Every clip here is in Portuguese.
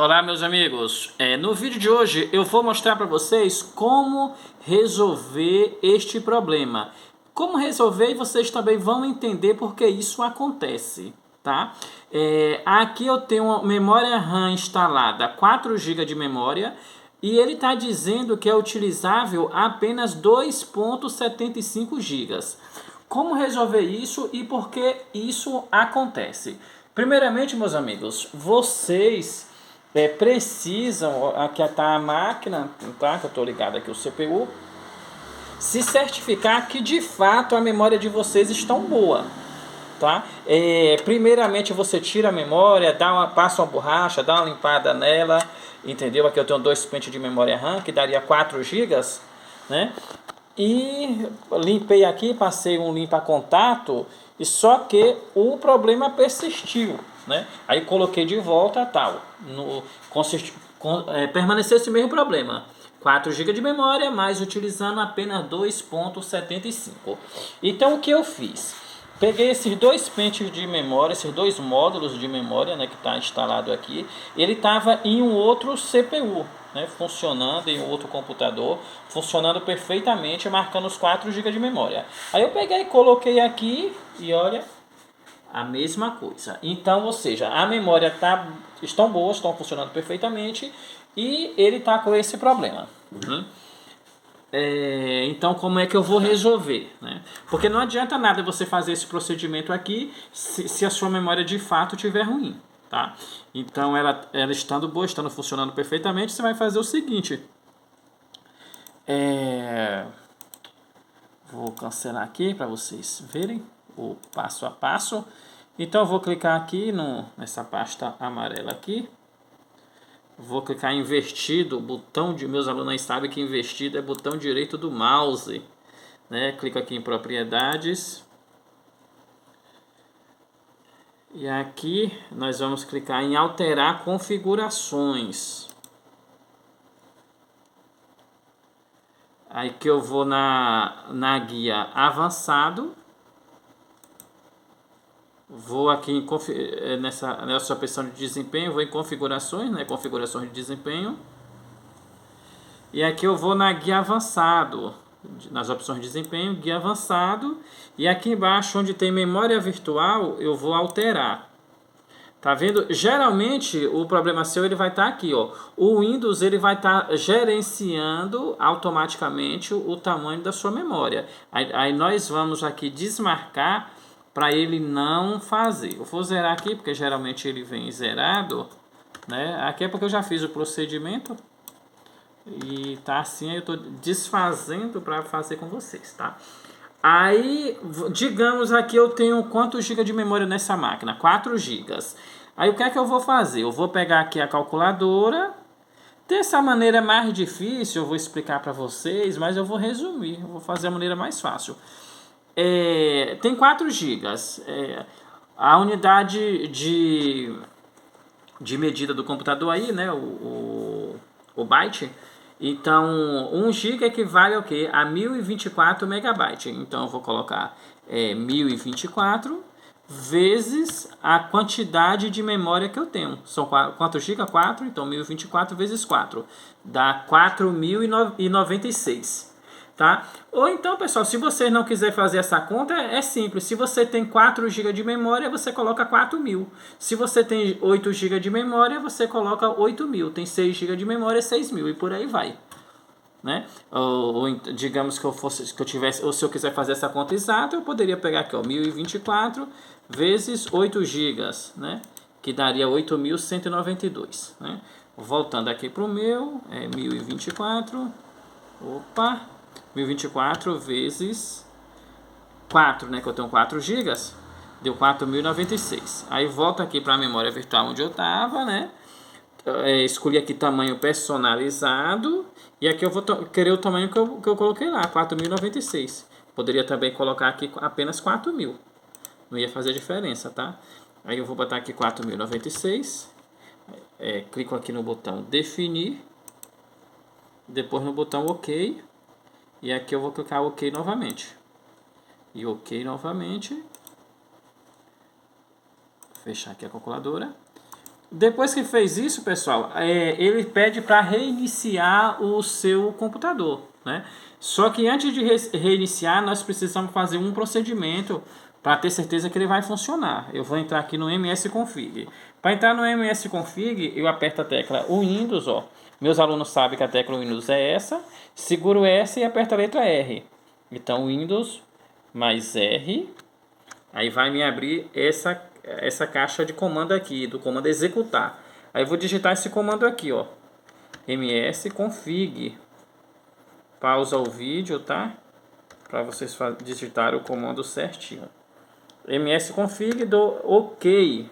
Olá, meus amigos. No vídeo de hoje eu vou mostrar para vocês como resolver este problema. Como resolver, e vocês também vão entender porque isso acontece, tá? Aqui eu tenho uma memória RAM instalada, 4 GB de memória, e ele está dizendo que é utilizável apenas 2,75 GB. Como resolver isso e por que isso acontece? Primeiramente, meus amigos, vocês precisam, aqui está a máquina, tá? Que eu estou ligado aqui o CPU, se certificar que de fato a memória de vocês está boa, tá? Primeiramente você tira a memória, passa uma borracha, dá uma limpada nela, entendeu? Aqui eu tenho 2 pentes de memória RAM que daria 4 GB, né? E limpei aqui, passei um limpa-contato, e só que o problema persistiu, né? Aí coloquei de volta tal. Permaneceu esse mesmo problema. 4 GB de memória, mas utilizando apenas 2,75. Então o que eu fiz? Peguei esses 2 pentes de memória, esses 2 módulos de memória, né, que está instalado aqui. Ele estava em um outro CPU, né, funcionando em outro computador, funcionando perfeitamente, marcando os 4 GB de memória. Aí eu peguei e coloquei aqui e olha, a mesma coisa. Então, ou seja, a memória estão boas, estão funcionando perfeitamente e ele está com esse problema. Então, como é que eu vou resolver, né? Porque não adianta nada você fazer esse procedimento aqui se a sua memória de fato estiver ruim, tá? Então, ela estando boa, estando funcionando perfeitamente, você vai fazer o seguinte. Vou cancelar aqui para vocês verem o passo a passo. Então, eu vou clicar aqui nessa pasta amarela aqui. Vou clicar em invertido, botão de meus alunos sabem que invertido é botão direito do mouse, né? Clico aqui em propriedades. E aqui nós vamos clicar em alterar configurações. Aí que eu vou na guia avançado. Vou aqui nessa opção de desempenho, vou em configurações, né? Configurações de desempenho. E aqui eu vou na guia avançado, nas opções de desempenho, guia avançado. E aqui embaixo onde tem memória virtual, eu vou alterar. Tá vendo? Geralmente o problema seu ele vai estar aqui, ó. O Windows ele vai estar gerenciando automaticamente o tamanho da sua memória. Aí nós vamos aqui desmarcar para ele não fazer. Eu vou zerar aqui porque geralmente ele vem zerado, né? Aqui é porque eu já fiz o procedimento e tá assim, aí eu tô desfazendo para fazer com vocês, tá? Aí, digamos aqui eu tenho quantos GB de memória nessa máquina? 4 GB. Aí o que é que eu vou fazer? Eu vou pegar aqui a calculadora. Dessa maneira mais difícil eu vou explicar para vocês, mas eu vou resumir. Eu vou fazer a maneira mais fácil. Tem 4 GB. A unidade de medida do computador aí, né? O byte. Então, 1 GB equivale ao quê? A 1024 MB. Então, eu vou colocar 1024 vezes a quantidade de memória que eu tenho. São quantos GB? 4. Então, 1024 vezes 4. Dá 4.096. Tá? Ou então, pessoal, se você não quiser fazer essa conta, é simples. Se você tem 4 GB de memória, você coloca 4.000. Se você tem 8 GB de memória, você coloca 8.000. Tem 6 GB de memória, 6.000 e por aí vai. Né? Ou digamos que eu tivesse, ou se eu quiser fazer essa conta exata, eu poderia pegar aqui, ó, 1024 vezes 8 GB, né? Que daria 8.192, né? Voltando aqui para o meu, 1024, opa, 1024 vezes 4, né, que eu tenho 4 GB, deu 4.096. Aí volto aqui para a memória virtual onde eu estava, né? Escolhi aqui tamanho personalizado e aqui eu vou querer o tamanho que eu coloquei lá, 4.096. Poderia também colocar aqui apenas 4.000, não ia fazer diferença, tá? Aí eu vou botar aqui 4.096, clico aqui no botão definir, depois no botão OK, e aqui eu vou clicar OK novamente. E OK novamente. Fechar aqui a calculadora. Depois que fez isso, pessoal, ele pede para reiniciar o seu computador, né? Só que antes de reiniciar, nós precisamos fazer um procedimento para ter certeza que ele vai funcionar. Eu vou entrar aqui no MS Config. Para entrar no MS Config, eu aperto a tecla Windows, ó. Meus alunos sabem que a tecla Windows é essa. Seguro S e aperto a letra R. Então, Windows mais R. Aí vai me abrir essa caixa de comando aqui, do comando executar. Aí eu vou digitar esse comando aqui, ó. ms config. Pausa o vídeo, tá? Para vocês digitarem o comando certinho. ms config, dou OK.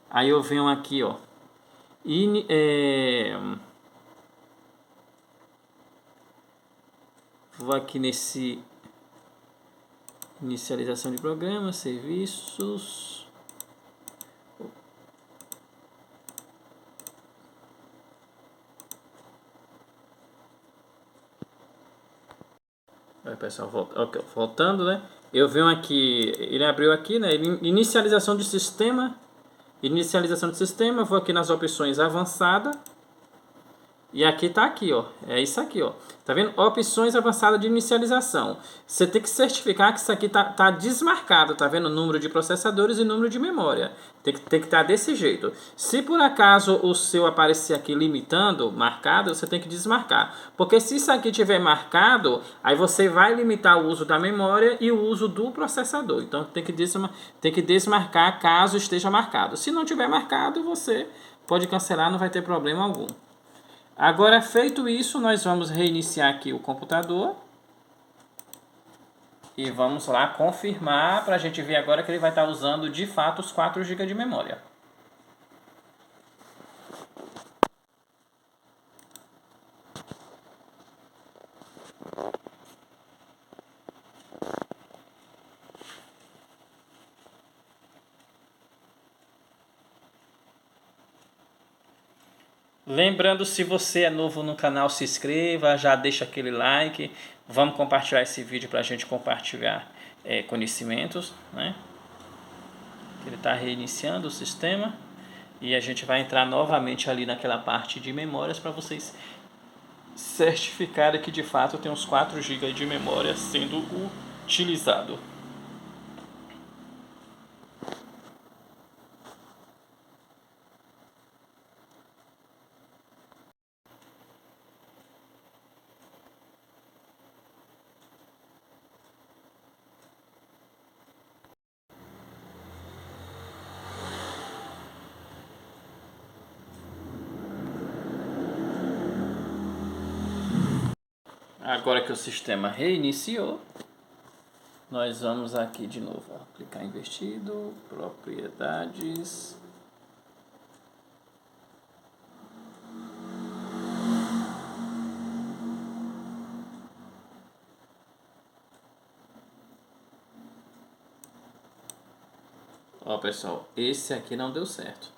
Aí eu venho aqui, ó. Vou aqui nesse inicialização de programa, serviços. Aí, pessoal, voltando, né? Eu venho aqui, ele abriu aqui, né? Inicialização de sistema. Inicialização de sistema, vou aqui nas opções avançada. E aqui tá aqui, ó. É isso aqui, ó. Tá vendo? Opções avançadas de inicialização. Você tem que certificar que isso aqui tá desmarcado, tá vendo? Número de processadores e número de memória. Tem que estar desse jeito. Se por acaso o seu aparecer aqui limitando, marcado, você tem que desmarcar. Porque se isso aqui tiver marcado, aí você vai limitar o uso da memória e o uso do processador. Então tem que desmarcar caso esteja marcado. Se não tiver marcado, você pode cancelar, não vai ter problema algum. Agora, feito isso, nós vamos reiniciar aqui o computador. E vamos lá confirmar para a gente ver agora que ele vai estar usando de fato os 4 GB de memória. Lembrando, se você é novo no canal, se inscreva, já deixa aquele like. Vamos compartilhar esse vídeo para a gente compartilhar conhecimentos, né? Ele está reiniciando o sistema e a gente vai entrar novamente ali naquela parte de memórias para vocês certificarem que de fato tem uns 4 GB de memória sendo utilizado. Agora que o sistema reiniciou, nós vamos aqui de novo, ó, clicar em investido, propriedades. Ó, pessoal, esse aqui não deu certo.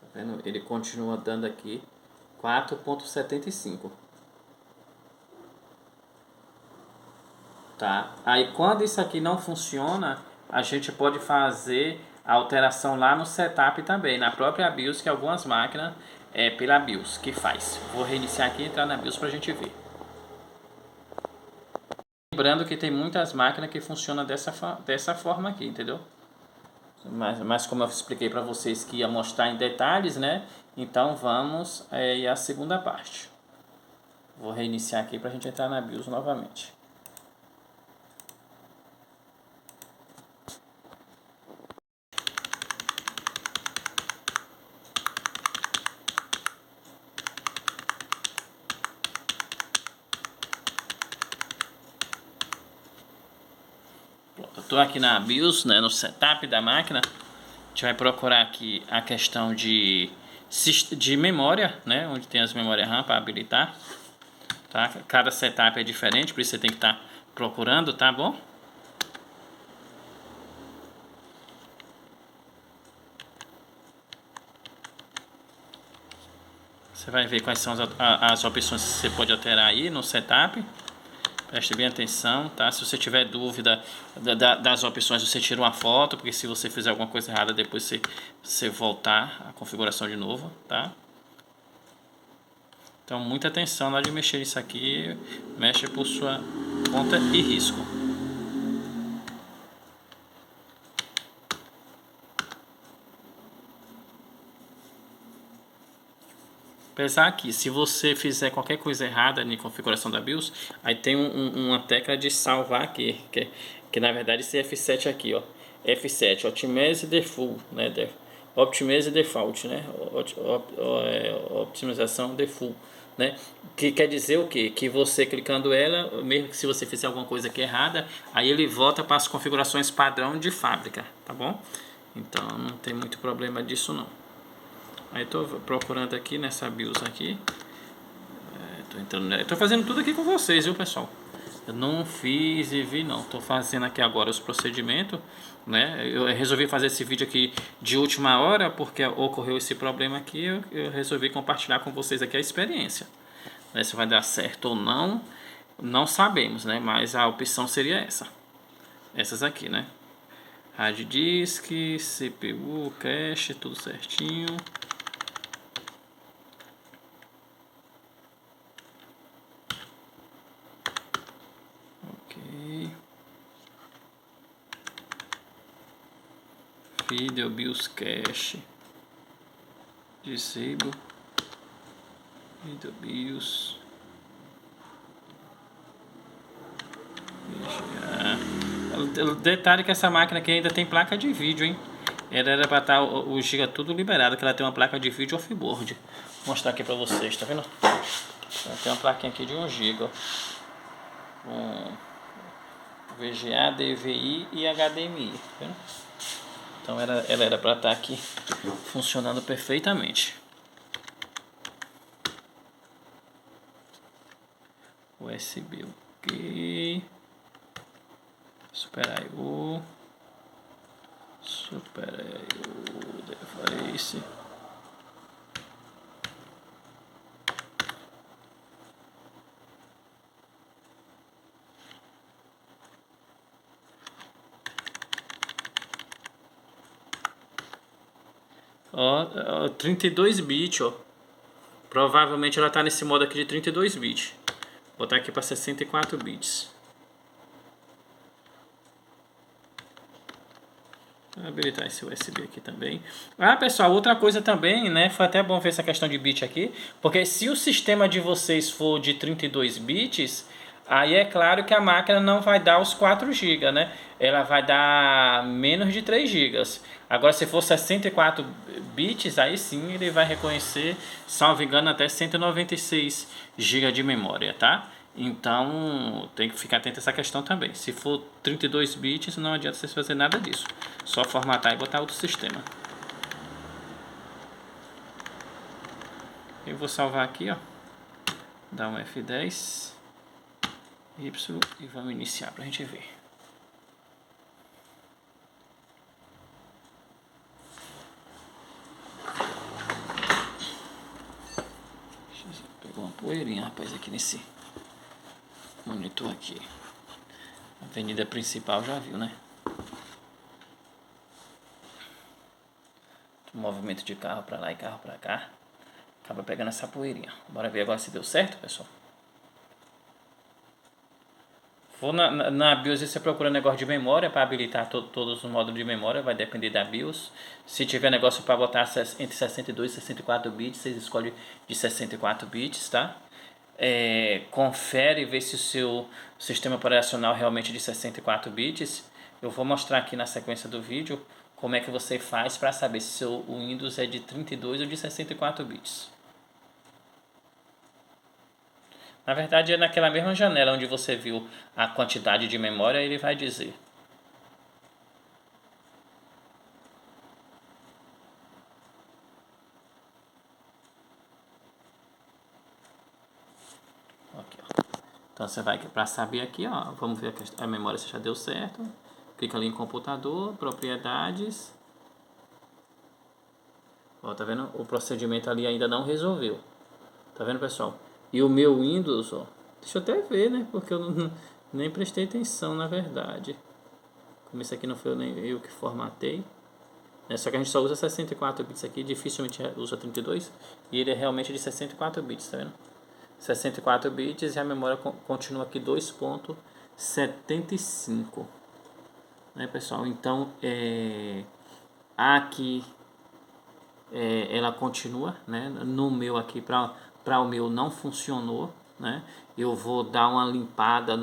Tá vendo? Ele continua dando aqui 4.75. Tá? Aí quando isso aqui não funciona, a gente pode fazer a alteração lá no setup também, na própria BIOS, que algumas máquinas pela BIOS que faz. Vou reiniciar aqui e entrar na BIOS pra gente ver. Lembrando que tem muitas máquinas que funcionam dessa forma aqui, entendeu? Mas como eu expliquei para vocês que ia mostrar em detalhes, né? Então vamos à segunda parte. Vou reiniciar aqui para a gente entrar na BIOS novamente. Eu estou aqui na BIOS, né, no setup da máquina. A gente vai procurar aqui a questão de memória, né, onde tem as memórias RAM para habilitar. Tá? Cada setup é diferente, por isso você tem que estar procurando, tá bom? Você vai ver quais são as opções que você pode alterar aí no setup, Preste bem atenção, tá? Se você tiver dúvida das opções, você tira uma foto, porque se você fizer alguma coisa errada, depois você voltar a configuração de novo, tá? Então, muita atenção na hora de mexer isso aqui, mexe por sua conta e risco. Apesar que, se você fizer qualquer coisa errada na configuração da BIOS, aí tem uma tecla de salvar aqui, que na verdade esse F7 aqui, ó, F7, Optimize Default, né, Optimize Default, né, Optimização Default, né, que quer dizer o que? Que você clicando ela, mesmo que se você fizer alguma coisa aqui errada, aí ele volta para as configurações padrão de fábrica, tá bom? Então não tem muito problema disso não. Aí tô procurando aqui nessa BIOS aqui. Tô entrando, tô fazendo tudo aqui com vocês, viu, pessoal? Eu não fiz e vi não. Tô fazendo aqui agora os procedimentos, né? Eu resolvi fazer esse vídeo aqui de última hora porque ocorreu esse problema aqui. Eu resolvi compartilhar com vocês aqui a experiência. Né? Se vai dar certo ou não, não sabemos, né? Mas a opção seria essa. Essas aqui, né? Hard disk, CPU, cache, tudo certinho. Video BIOS cache, disable, video BIOS, o detalhe é que essa máquina aqui ainda tem placa de vídeo, hein? Era para estar o giga tudo liberado, que ela tem uma placa de vídeo off-board. Vou mostrar aqui para vocês, tá vendo? Ela tem uma plaquinha aqui de 1 GB, VGA, DVI e HDMI, tá vendo? Então ela era para estar aqui funcionando perfeitamente. USB, ok. Super I/O. Super I/O device. Ó, 32 bits, ó. Provavelmente ela tá nesse modo aqui de 32 bits. Vou botar aqui para 64 bits. Vou habilitar esse USB aqui também. Ah, pessoal, outra coisa também, né? Foi até bom ver essa questão de bit aqui. Porque se o sistema de vocês for de 32 bits, aí é claro que a máquina não vai dar os 4 GB, né? Ela vai dar menos de 3 GB. Agora, se for 64 bits, aí sim ele vai reconhecer, salvo engano, até 196 GB de memória, tá? Então tem que ficar atento a essa questão também. Se for 32 bits, não adianta vocês fazer nada disso. Só formatar e botar outro sistema. Eu vou salvar aqui, ó. Dar um F10 Y e vamos iniciar pra gente ver. Pegou uma poeirinha, rapaz, aqui nesse monitor aqui. Avenida principal já viu, né? Movimento de carro pra lá e carro pra cá. Acaba pegando essa poeirinha. Bora ver agora se deu certo, pessoal. Vou na BIOS e você procura negócio de memória para habilitar todos os módulos de memória. Vai depender da BIOS. Se tiver negócio para botar entre 62 e 64 bits, vocês escolhem de 64 bits, tá? Confere e vê se o seu sistema operacional realmente é de 64 bits. Eu vou mostrar aqui na sequência do vídeo como é que você faz para saber se o seu Windows é de 32 ou de 64 bits. Na verdade é naquela mesma janela onde você viu a quantidade de memória, ele vai dizer. Aqui, ó. Então você vai para saber aqui, ó, vamos ver a memória se já deu certo. Clica ali em computador, propriedades. Ó, tá vendo? O procedimento ali ainda não resolveu. Tá vendo, pessoal? E o meu Windows, ó, Deixa eu até ver, né? Porque eu nem prestei atenção, na verdade. Como isso aqui não foi nem eu que formatei. Só que a gente só usa 64 bits aqui, dificilmente usa 32. E ele é realmente de 64 bits, tá vendo? 64 bits e a memória continua aqui 2.75, né, pessoal? Então, aqui ela continua, né? No meu aqui, para o meu não funcionou, né? Eu vou dar uma limpada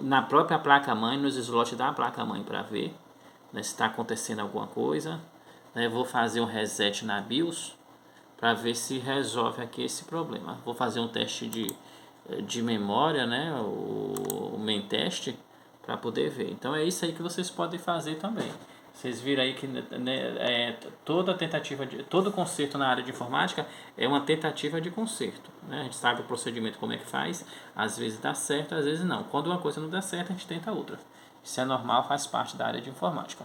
na própria placa-mãe, nos slots da placa-mãe para ver, né, se está acontecendo alguma coisa, né? Vou fazer um reset na BIOS para ver se resolve aqui esse problema. Vou fazer um teste de memória, né? O main test, para poder ver. Então é isso aí que vocês podem fazer também. Vocês viram aí que, né, toda tentativa todo conserto na área de informática é uma tentativa de conserto, né? A gente sabe o procedimento como é que faz, às vezes dá certo, às vezes não. Quando uma coisa não dá certo, a gente tenta outra. Isso é normal, faz parte da área de informática.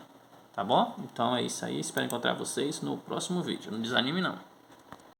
Tá bom? Então é isso aí, espero encontrar vocês no próximo vídeo. Não desanime não.